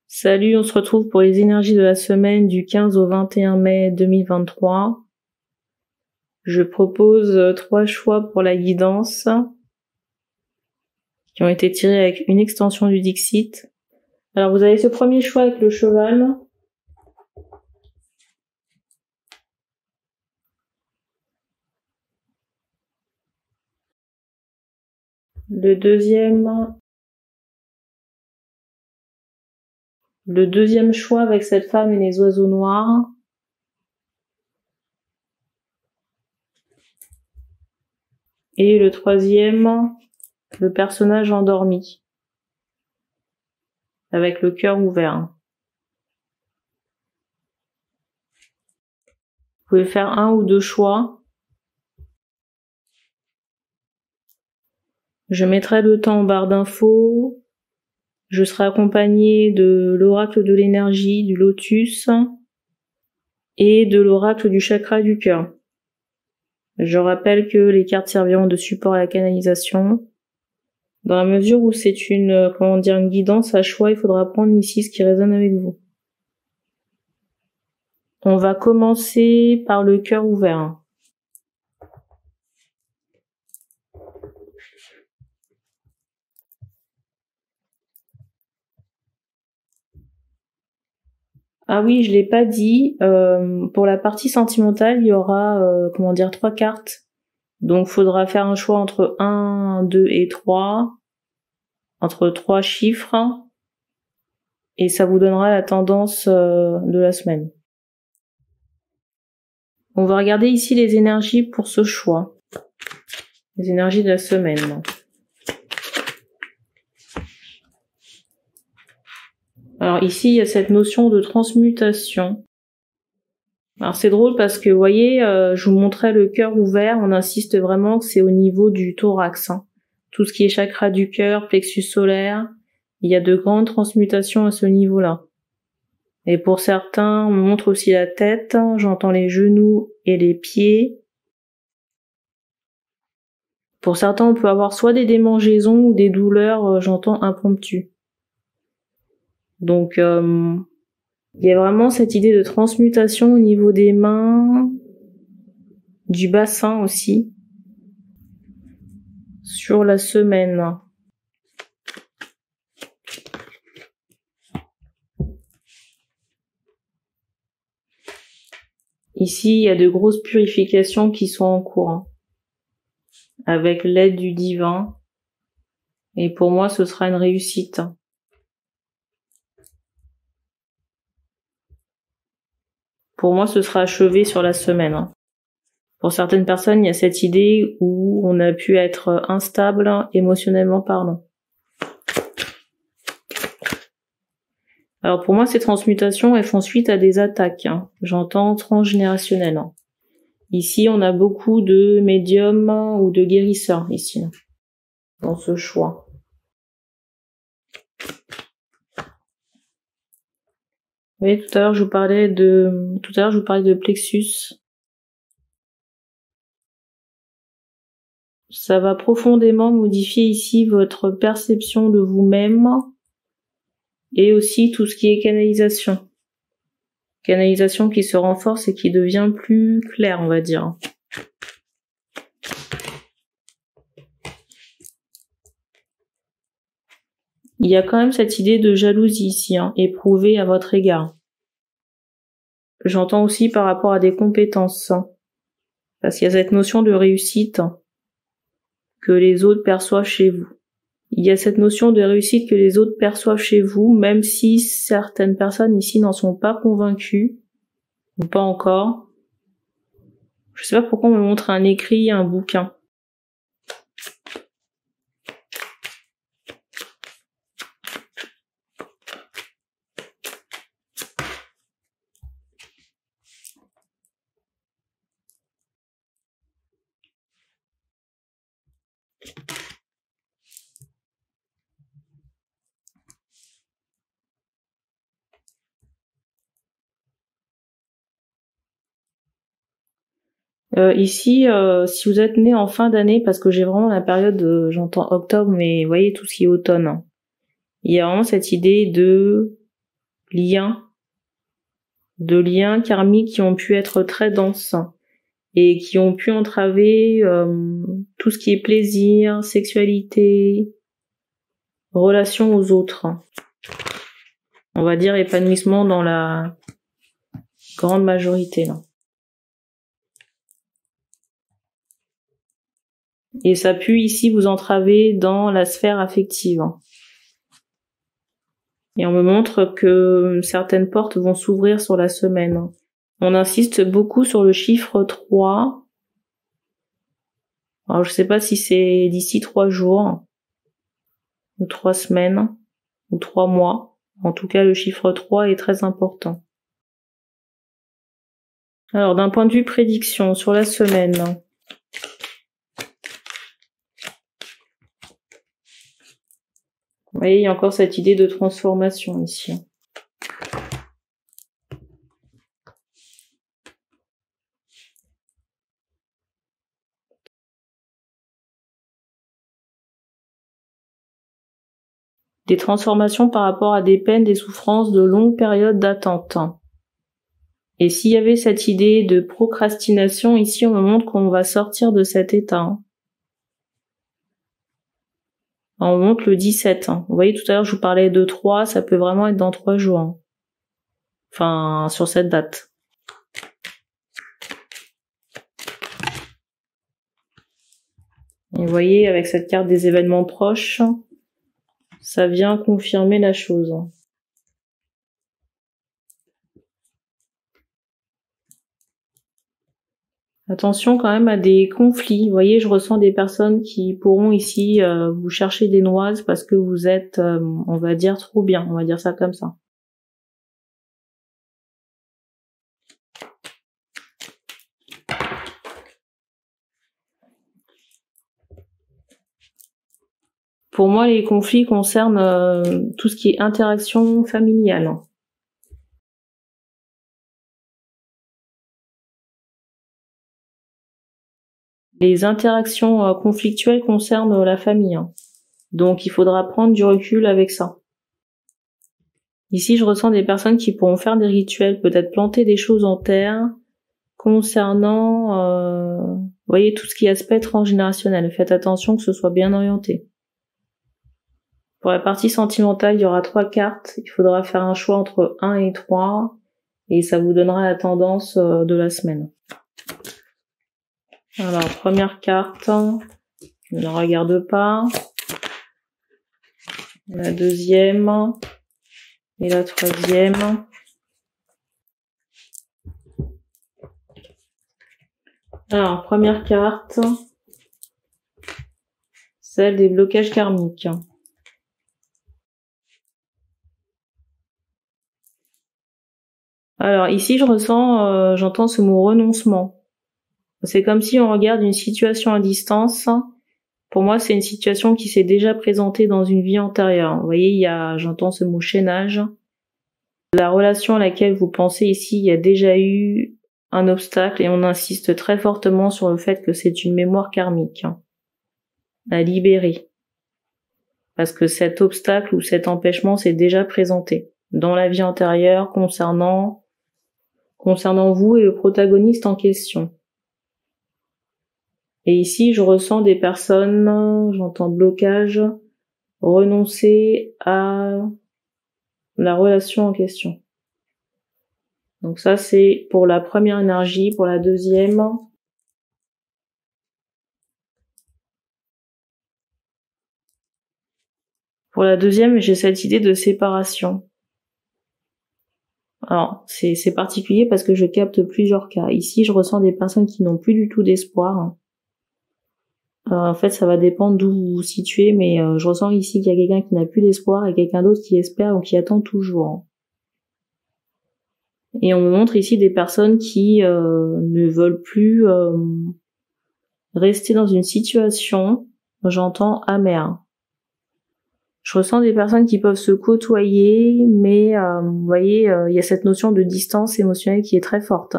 Salut, on se retrouve pour les énergies de la semaine du 15 au 21 mai 2023. Je propose 3 choix pour la guidance qui ont été tirés avec une extension du Dixit. Alors vous avez ce premier choix avec le cheval. Le deuxième choix avec cette femme et les oiseaux noirs. Et le troisième, le personnage endormi, avec le cœur ouvert. Vous pouvez faire 1 ou 2 choix. Je mettrai le temps en barre d'infos. Je serai accompagnée de l'oracle de l'énergie, du lotus, et de l'oracle du chakra du cœur. Je rappelle que les cartes serviront de support à la canalisation. Dans la mesure où c'est une guidance à choix, il faudra prendre ici ce qui résonne avec vous. On va commencer par le cœur ouvert. Ah oui, je l'ai pas dit. Pour la partie sentimentale, il y aura 3 cartes. Donc faudra faire un choix entre 1, 2 et 3, entre 3 chiffres, et ça vous donnera la tendance de la semaine. On va regarder ici les énergies pour ce choix. Les énergies de la semaine. Alors ici, il y a cette notion de transmutation. Alors c'est drôle parce que, vous voyez, je vous montrais le cœur ouvert, on insiste vraiment que c'est au niveau du thorax. Tout ce qui est chakra du cœur, plexus solaire, il y a de grandes transmutations à ce niveau-là. Et pour certains, on me montre aussi la tête, j'entends les genoux et les pieds. Pour certains, on peut avoir soit des démangeaisons ou des douleurs, j'entends impromptues. Donc, il y a vraiment cette idée de transmutation au niveau des mains, du bassin aussi, sur la semaine. Ici, il y a de grosses purifications qui sont en cours, avec l'aide du divin. Et pour moi, ce sera une réussite. Pour moi, ce sera achevé sur la semaine. Pour certaines personnes, il y a cette idée où on a pu être instable émotionnellement parlant. Alors pour moi, ces transmutations, elles font suite à des attaques. J'entends transgénérationnel. Ici, on a beaucoup de médiums ou de guérisseurs ici, dans ce choix. Vous voyez, tout à l'heure, je vous parlais de plexus. Ça va profondément modifier ici votre perception de vous-même et aussi tout ce qui est canalisation. Canalisation qui se renforce et qui devient plus claire, on va dire. Il y a quand même cette idée de jalousie ici, éprouvée à votre égard. J'entends aussi par rapport à des compétences, parce qu'il y a cette notion de réussite que les autres perçoivent chez vous. Il y a cette notion de réussite que les autres perçoivent chez vous, même si certaines personnes ici n'en sont pas convaincues, ou pas encore. Je sais pas pourquoi on me montre un écrit, un bouquin. Ici, si vous êtes né en fin d'année, parce que j'ai vraiment la période, j'entends octobre, mais vous voyez tout ce qui est automne. Il y a vraiment cette idée de liens, de liens karmiques qui ont pu être très denses et qui ont pu entraver tout ce qui est plaisir, sexualité, relation aux autres. On va dire épanouissement dans la grande majorité là. Et ça peut ici vous entraver dans la sphère affective. Et on me montre que certaines portes vont s'ouvrir sur la semaine. On insiste beaucoup sur le chiffre 3. Alors je sais pas si c'est d'ici 3 jours, ou 3 semaines, ou 3 mois. En tout cas, le chiffre 3 est très important. Alors d'un point de vue prédiction sur la semaine, vous voyez, il y a encore cette idée de transformation ici. Des transformations par rapport à des peines, des souffrances de longues périodes d'attente. Et s'il y avait cette idée de procrastination, ici on me montre qu'on va sortir de cet état. On montre le 17. Vous voyez, tout à l'heure, je vous parlais de 3, ça peut vraiment être dans 3 jours. Enfin, sur cette date. Et vous voyez, avec cette carte des événements proches, ça vient confirmer la chose. Attention quand même à des conflits. Vous voyez, je ressens des personnes qui pourront ici vous chercher des noises parce que vous êtes, on va dire, trop bien. On va dire ça comme ça. Pour moi, les conflits concernent tout ce qui est interaction familiale. Les interactions conflictuelles concernent la famille. Donc, il faudra prendre du recul avec ça. Ici, je ressens des personnes qui pourront faire des rituels, peut-être planter des choses en terre, concernant, vous voyez, tout ce qui est aspect transgénérationnel. Faites attention que ce soit bien orienté. Pour la partie sentimentale, il y aura 3 cartes. Il faudra faire un choix entre 1 et 3. Et ça vous donnera la tendance de la semaine. Alors, première carte. Je ne regarde pas. La deuxième. Et la troisième. Alors, première carte. Celle des blocages karmiques. Alors ici, je ressens, j'entends ce mot renoncement. C'est comme si on regarde une situation à distance. Pour moi, c'est une situation qui s'est déjà présentée dans une vie antérieure. Vous voyez, j'entends ce mot chaînage. La relation à laquelle vous pensez ici, il y a déjà eu un obstacle et on insiste très fortement sur le fait que c'est une mémoire karmique à libérer. Parce que cet obstacle ou cet empêchement s'est déjà présenté dans la vie antérieure concernant vous et le protagoniste en question. Et ici, je ressens des personnes, j'entends blocage, renoncer à la relation en question. Donc ça, c'est pour la première énergie. Pour la deuxième, j'ai cette idée de séparation. Alors, c'est particulier parce que je capte plusieurs cas. Ici, je ressens des personnes qui n'ont plus du tout d'espoir. En fait, ça va dépendre d'où vous vous situez, mais je ressens ici qu'il y a quelqu'un qui n'a plus d'espoir et quelqu'un d'autre qui espère ou qui attend toujours. Et on me montre ici des personnes qui ne veulent plus rester dans une situation, j'entends, amère. Je ressens des personnes qui peuvent se côtoyer, mais vous voyez, il y a cette notion de distance émotionnelle qui est très forte.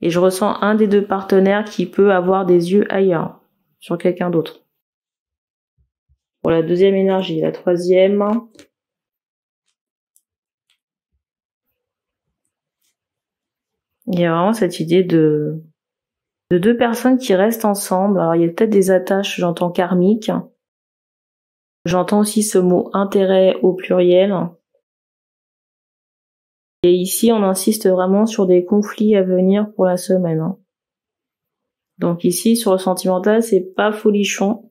Et je ressens un des deux partenaires qui peut avoir des yeux ailleurs, sur quelqu'un d'autre. Pour la deuxième énergie, la troisième. Il y a vraiment cette idée de deux personnes qui restent ensemble. Alors il y a peut-être des attaches, j'entends karmiques. J'entends aussi ce mot intérêt au pluriel. Et ici, on insiste vraiment sur des conflits à venir pour la semaine. Donc ici, sur le sentimental, c'est pas folichon.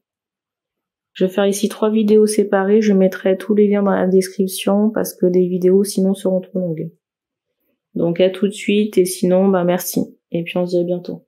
Je vais faire ici 3 vidéos séparées. Je mettrai tous les liens dans la description parce que des vidéos sinon seront trop longues. Donc à tout de suite et sinon, merci. Et puis on se dit à bientôt.